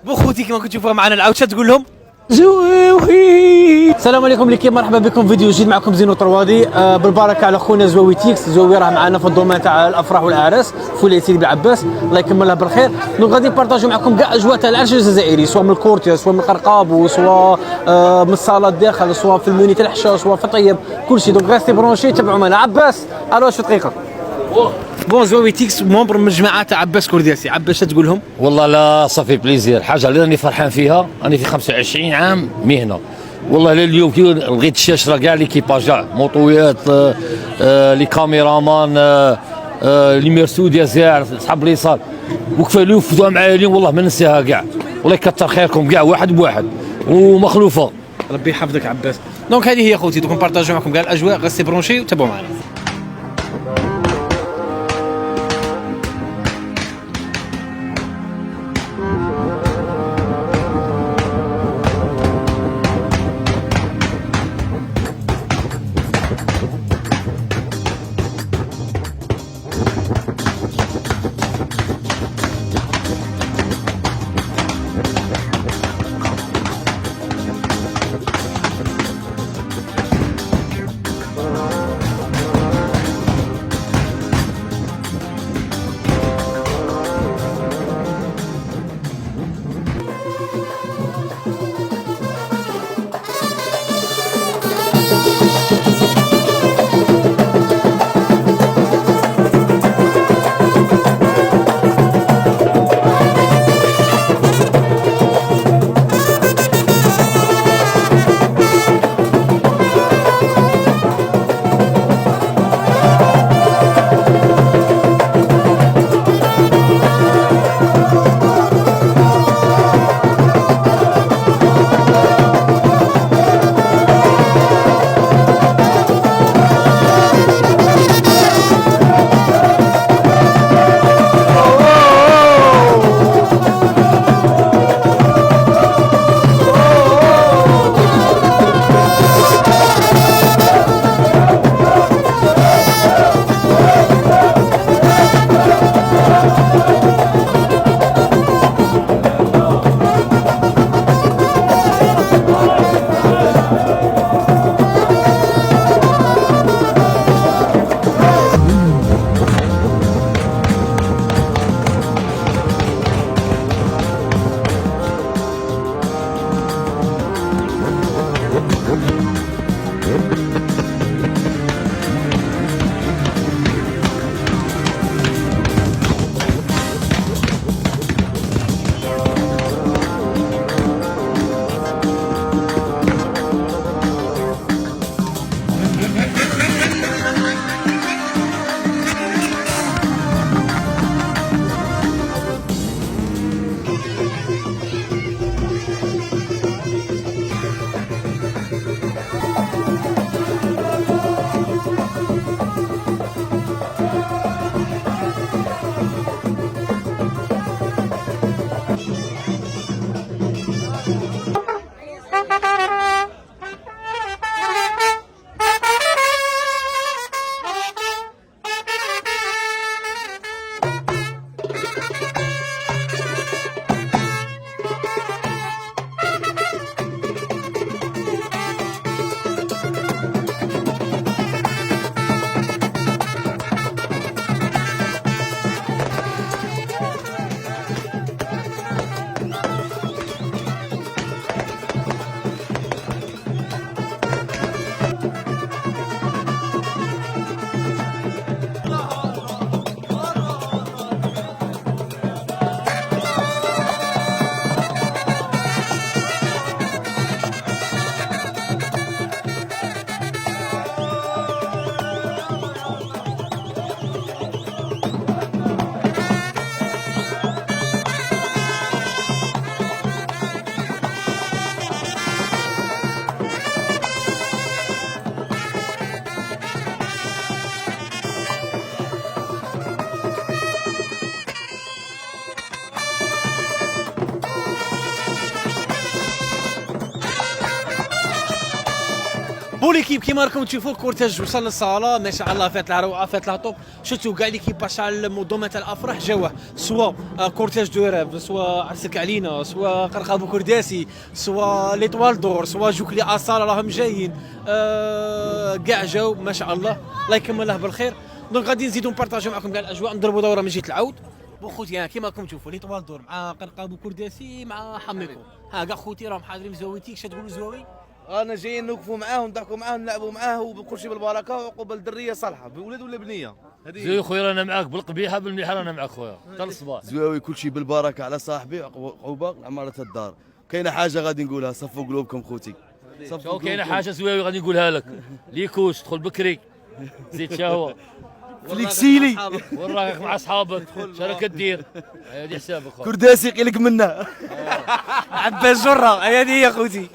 بوخوتي كما كنتوا تشوفوها معنا العاوشه تقول لهم زويوي. السلام عليكم لكم، مرحبا بكم فيديو جديد. معكم زينو طروادي. بالبركه على خونا زويوي تيكس. زويوي راه معنا في الدومين تاع الافراح والاعراس في سيدي بالعباس، الله يكملها بالخير. دونك غادي نبارطاجيو معكم كاع اجواء تاع العرش الجزائري، سواء من الكورتيا، سواء من القرقاب، سواء من الصالات داخل، سواء في الموني تاع الحشا، سواء في الطيب، كلشي. دونك غاستي برونشي تبعوا معنا. عباس الو شو دقيقه. بون زويوي تيكس مومبر من الجماعه تاع عباس كرداسي. عباس شنو تقول لهم؟ والله لا صافي بليزير، حاجه اللي راني فرحان فيها. راني في 25 عام مهنه، والله لليوم كي لقيت الشاشره كاع ليكيباج كاع موطويات، لي كاميرامان، لي مرسوديس كاع صحاب لي صال، وكفى لي وفدوا معايا اليوم، والله ما ننساها كاع. والله يكثر خيركم كاع واحد بواحد ومخلوفه. ربي يحفظك عباس. دونك هذه هي خوتي، دوك نبارطاجيو معكم كاع الاجواء. غاستي برونشي وتابعوا معنا. بون ليكيب كيما راكم تشوفوا الكورتاج وصل للصاله ما شاء الله، فات لها روعه، فات لها طوب. شفتوا كاع ليكيباج تاع المنظومه تاع الافراح جوه، سوا كورتاج دو ريف، سوا عرسك علينا، سوا قرقابو كرداسي، سوا ليطوال دور، سوا جوك لي اصاله راهم جايين، كاع جاو ما شاء الله. الله يكمل له بالخير. دونك غادي نزيدو نبارطاجيو معكم كاع الاجواء، نضربوا دوره من جهه العود. بون خوتي كيما راكم تشوفوا ليطوال دور مع قرقابو كرداسي مع حميكو، كاع خوتي راهم حاضرين في زواويتيك. شنو تقولوا زواوي؟ انا جايين نوقفوا معاه ونضحكوا معاه ونلعبوا معاه وكل شيء بالبركه وعقب الدريه صالحه بولاد ولا بنيه. زوي خويا رانا معاك بالقبيحه بالمليحه، رانا معاك خويا حتى الصباح. زواوي كل شيء بالبركه على صاحبي عقوبه عماره الدار. كاينه حاجه غادي نقولها، صفوا قلوبكم خوتي. شو كاينه حاجه زواوي غادي نقولها لك، ليكوش دخل بكري زيد شهوه فليكسيلي وين راك مع اصحابك شراك دير هذه حسابك خويا. كرداسي قلق منا عباس جره هذه هي خوتي.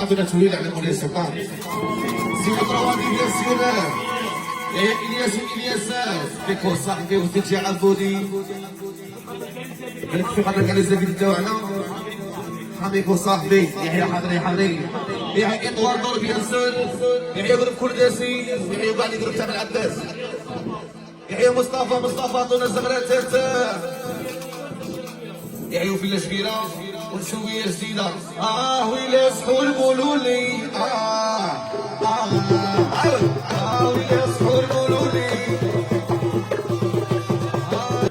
عندنا توليد على مولاي السلطان سي الروادي ديال السيران الياس بيكو صاحبي وزيد عبودي في قدرك على الزبيب تاعنا حبيبو صاحبي يحيى حضري يحيى اطوار دور بيانسون يحيى قرب كرداسي يحيى بعد قرب تاع العباس يحيى مصطفى طون الزغرات يحيى في الشبيره ونشويه جديده ويلا سحور قولوا لي ويلا سحور قولوا لي.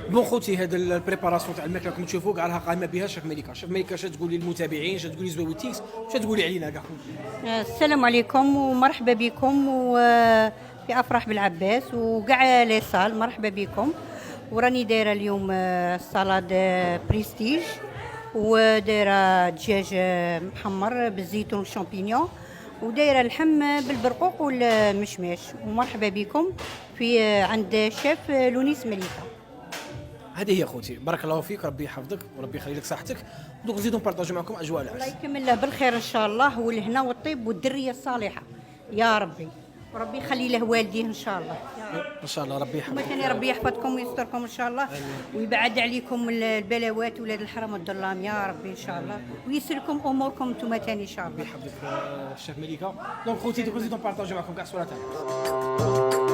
بون خوتي هذا البريباراسيون تاع الماكله راكم تشوفوا كاع راها قائمه بها شيف مليكه. شيف مليكه اش تقولي للمتابعين، اش تقولي زواوي تيكس، اش تقولي علينا كاع؟ السلام عليكم ومرحبا بكم وفي افراح بالعباس وكاع لي صال مرحبا بكم. وراني دايره اليوم سالاد بريستيج ودايره دجاج محمر بالزيتون والشامبينيون ودايره اللحم بالبرقوق والمشماش. ومرحبا بكم في عند شيف لونيس مليكه. هذه هي خوتي، بارك الله فيك، ربي يحفظك وربي يخلي لك صحتك. دوك نزيدو نبارطاجيو معكم اجواء العرس. الله يكمل له بالخير ان شاء الله والهنا والطيب والذريه الصالحه يا ربي، وربي يخلي له والديه ان شاء الله ان شاء الله. ربي يحفظك ومثلا ربي يحفظكم ويستركم ان شاء الله ويبعد عليكم البلاوات ولاد الحرام والظلام يا ربي ان شاء الله ويسر لكم اموركم انتم ثاني ان شاء الله. ربي يحفظك الشيف مليكه. دونك خوتي دوك نزيدو نبارطاجيو معكم كاع صورات العرس.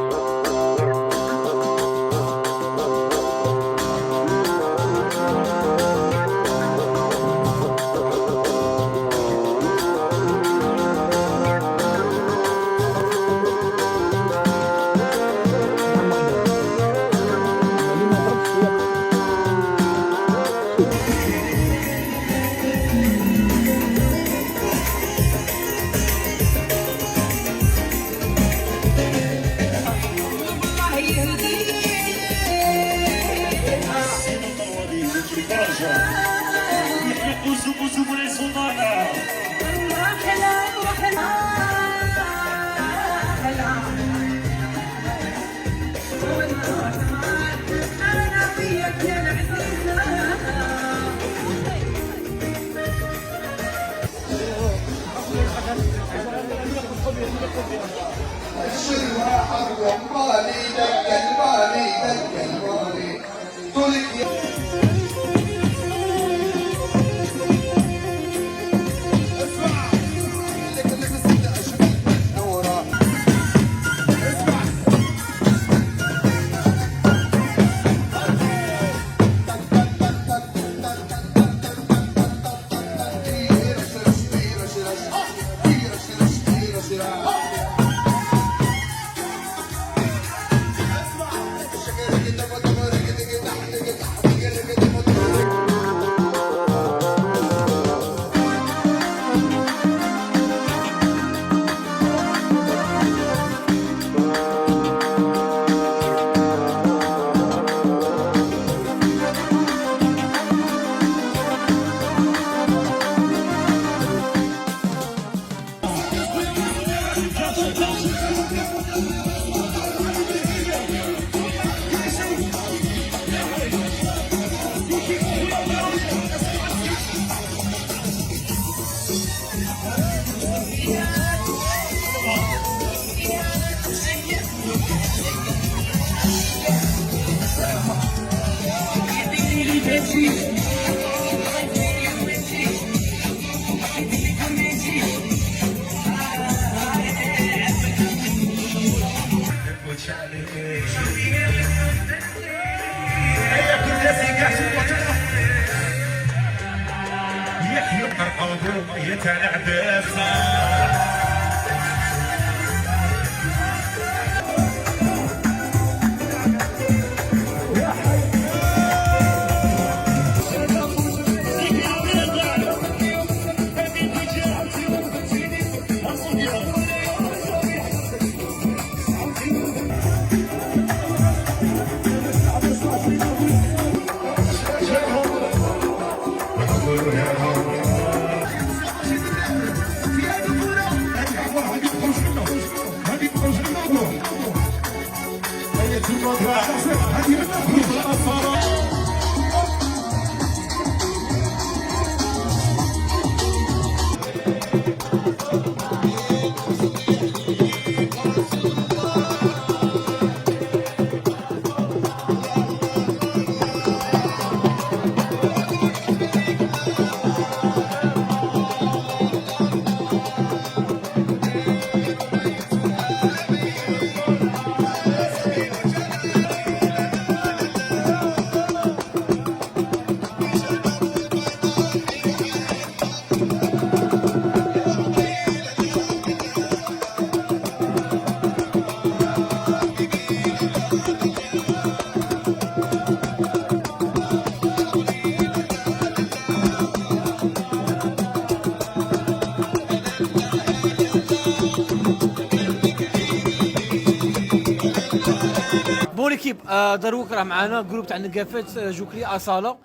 بون ليكيب دروك راه معنا جروب تاع النقافات جوكلي اصاله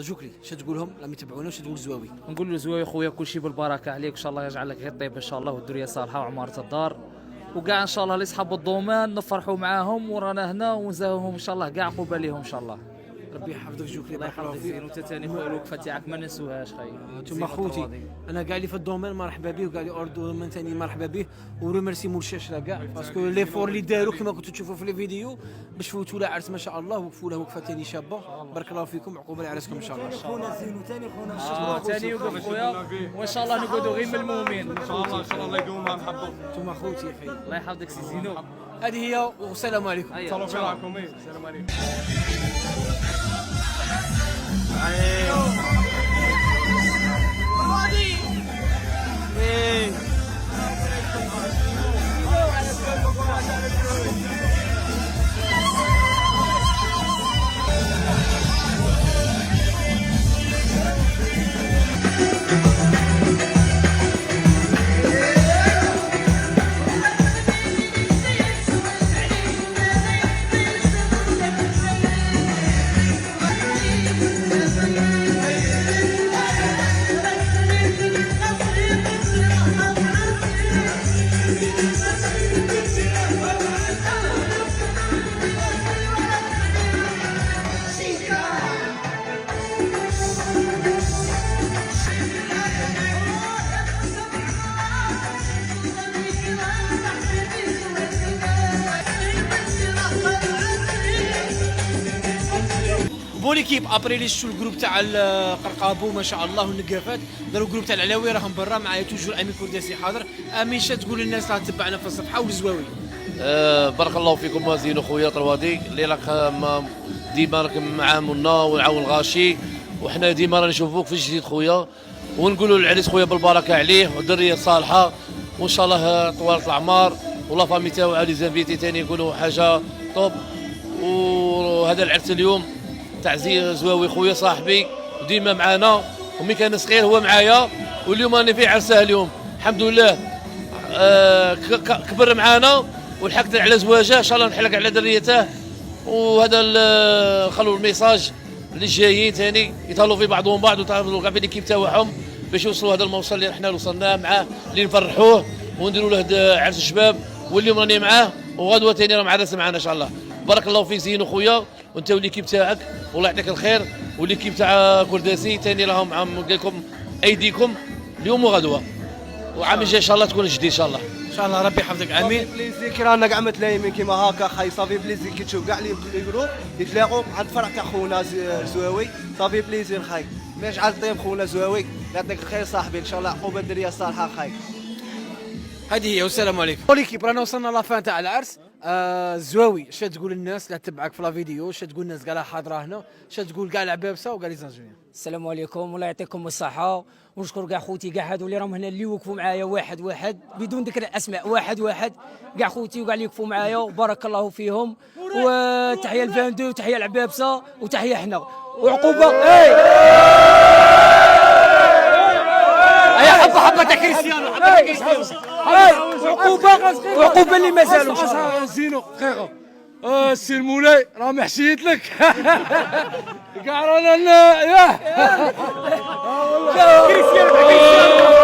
جوكلي اش تقول لهم راهم يتبعونا واش تقول زواوي؟ نقول له زواوي خويا كل شيء بالبركه عليك ان شاء الله يجعل لك غير طيب ان شاء الله والدنيا صالحه وعماره الدار وكاع ان شاء الله لاصحاب الضمان نفرحوا معاهم ورانا هنا ونزاهوهم ان شاء الله كاع قبالهم ان شاء الله. ربي يحفظك جوكلي الله يحفظك زين وانت ثاني هو الوقفه تاعك ما ننسوهاش خاي. انتم خوتي انا كاع اللي في الدومين مرحبا به وكاع اللي اردو من ثاني مرحبا به وريميرسي مول الشاشره كاع باسكو لي فور اللي داروا كما كنتوا تشوفوا في الفيديو باش فوتوا له عرس ما شاء الله وقفوا له وقفه ثاني شابه بارك الله فيكم عقوبه لعرسكم ان شاء الله. خونا زين وثاني خونا ثاني يوقف خويا وان شاء الله نقعدوا غير ملمومين ان شاء الله الله يقومها نحبوا انتم خوتي اخي الله يحفظك سي زينو. هذه هي والسلام عليكم. صلوا في راكم السلام عليكم. بون ليكيب ابري لي شفتوا الجروب تاع القرقابو ما شاء الله والنقافات داروا الجروب تاع العلاوي راهم برا معايا توجور امين كرداسي حاضر. امين شا تقول للناس راه تبعنا في الصفحه والزواوي. بارك الله فيكم زينو خويا طروادي اللي راك ديما راك معاونا ونعاون الغاشي وحنا ديما راه نشوفوك في الجديد خويا ونقولوا للعريس خويا بالبركه عليه والذريه صالحه وان شاء الله طوال الاعمار ولا فامي تاعو لي زانفيتي ثاني يقولوا حاجه طوب. وهذا العرس اليوم تاع زواوي خويا صاحبي وديما معانا ومي كان صغير هو معايا واليوم راني في عرسه اليوم الحمد لله. كبر معانا ولحقت على زواجه ان شاء الله نحلق على ذريته. وهذا خلوا الميساج اللي جايين ثاني يطالوا في بعضهم بعض ويطالوا كاع في ليكيب تاعهم باش يوصلوا هذا الموصل اللي احنا وصلناه معاه اللي نفرحوه ونديروا له عرس الشباب. واليوم راني معاه وغدوه ثاني راه معرس معنا ان شاء الله. بارك الله فيك زينو خويا وانت والليكيب تاعك والله يعطيك الخير والليكيب تاع كرداسي ثاني راهم عم قال لكم ايديكم اليوم وغدوه وعام الجاي ان شاء الله تكون جديد ان شاء الله. ان شاء الله ربي يحفظك امين. بليزي كي رانا كاع متلايمين كيما هكا خاي صافي بليزي كي تشوف كاع لي جروب يتلاقوا عند الفرح تاع خونا زواوي صافي بليزير خاي ماش على الطيب خونا زواوي يعطيك الخير صاحبي ان شاء الله عقوبه الدريه الصالحه خاي. هذه هي والسلام عليكم. ليكيب رانا وصلنا لافان تاع العرس. زواوي اش تقول الناس اللي تتبعك في لا فيديو اش تقول الناس كاع حاضره هنا اش تقول كاع العبابسه وكاع لي زانجوين. السلام عليكم والله يعطيكم الصحة ونشكر كاع خوتي كاع هادو اللي راهم هنا اللي وقفوا معايا واحد بدون ذكر الاسماء واحد كاع خوتي وكاع اللي وقفوا معايا وبارك الله فيهم. وتحية الفاندو وتحية العبابسة وتحية حنا وعقوبة هيا حبة تاع كريستيانو وعقوبة اللي مازالوا زينو خيرو السي المولاي راه محشيت لك كاع رانا ياه كريستيانو